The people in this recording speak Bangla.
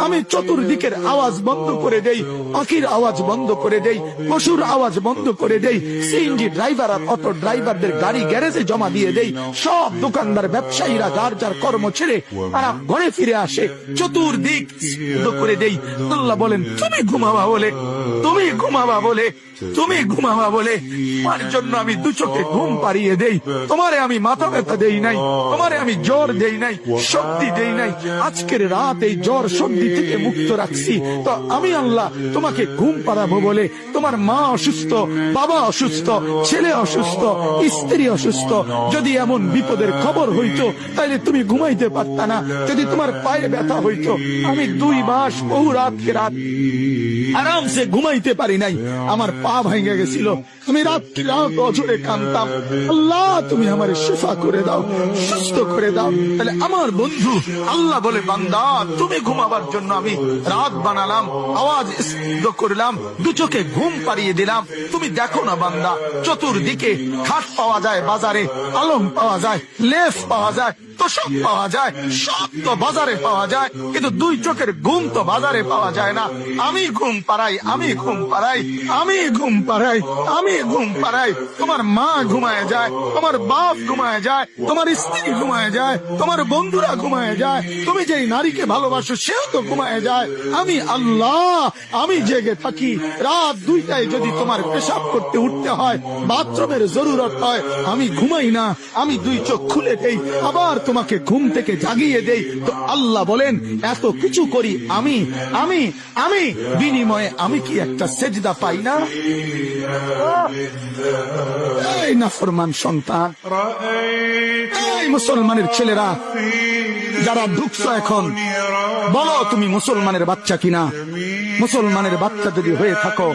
আমি চতুর্দিকের আওয়াজ বন্ধ করে দেই, পাখির আওয়াজ বন্ধ করে দেই, পশুর আওয়াজ বন্ধ করে দেই, সিএনজি ড্রাইভার আর অটো ড্রাইভারদের গাড়ি গ্যারেজে জমা দিয়ে দেই, সব দোকানদার ব্যবসায়ীরা যার যার কর্ম ছেড়ে তারা ঘরে ফিরে আসে, চতুর্দিক বন্ধ করে দেই। আল্লাহ বলেন তুমি ঘুমাবা বলে, তুমি ঘুমাবা বলে, তুমি ঘুমাবা বলে তোমার জন্য আমি দু চোখে ঘুম পাড়িয়ে দেই। তোমারে আমি মাথা ব্যথা দেই নাই, তোমারে আমি জ্বর দেই নাই, শক্তি দেই নাই। আজকের রাত এই জ্বর সর্দি থেকে মুক্ত রাখছি, তো আমি আল্লাহ তোমাকে ঘুম পাড়াবো বলে তোমার মা অসুস্থ, বাবা অসুস্থ, ছেলে অসুস্থ, স্ত্রী অসুস্থ, যদি এমন বিপদের খবর হইতো তাহলে তুমি ঘুমাইতে পারতা না। যদি তোমার পায়ে ব্যথা হইতো, আমি 2 মাস বহু রাতকে রাত আরামসে ঘুমাইতে পারি নাই, আমার পা ভেঙে গেছিল, আমি রাত অজরে কাঁদতাম, আল্লাহ তুমি আমার শিফা করে দাও, সুস্থ করে দাও। তাহলে আমার বন্ধু আল্লাহ বলে বান্দা তুমি ঘুমাবার জন্য আমি রাত বানালাম, আওয়াজ স্তব্ধ করলাম, দু চোখে ঘুম পাড়িয়ে দিলাম। তুমি দেখো না বান্দা, চতুর্দিকে খাট পাওয়া যায় বাজারে, আলম পাওয়া যায়, লেফ পাওয়া যায়, তোষক পাওয়া যায়, সব তো বাজারে পাওয়া যায়, কিন্তু 2 চোখের ঘুম তো বাজারে পাওয়া যায় না। আমি ঘুম পাড়াই, আমি ঘুম পাড়াই, আমি ঘুম পাড়াই, আমি ঘুম পাড়াই। তোমার মা ঘুমায় যায়, তোমার বাপ ঘুমায় যায়, তোমার স্ত্রী ঘুমায় যায়, তোমার বন্ধুরা ঘুমায় যায়, তুমি যেই নারীকে ভালোবাসো সেও তো ঘুমায় যায়। আমি আল্লাহ আমি জেগে থাকি। রাত 2টায় যদি তোমার পেশাব করতে উঠতে হয়, বাথরুমের জরুরত হয়, আমি ঘুমাই না, আমি 2 চোখ খুলে দেই, আবার তোমাকে ঘুম থেকে জাগিয়ে দেই। তো আল্লাহ বলেন এত কিছু করি আমি, আমি আমি বিনিময়ে আমি কি একটা সেজদা পাই না? এই নাফরমান সন্তান, এই মুসলমানের ছেলেরা যারা ঢুকছো এখন, বলো তুমি মুসলমানের বাচ্চা কিনা? মুসলমানের বাচ্চা যদি হয়ে থাকো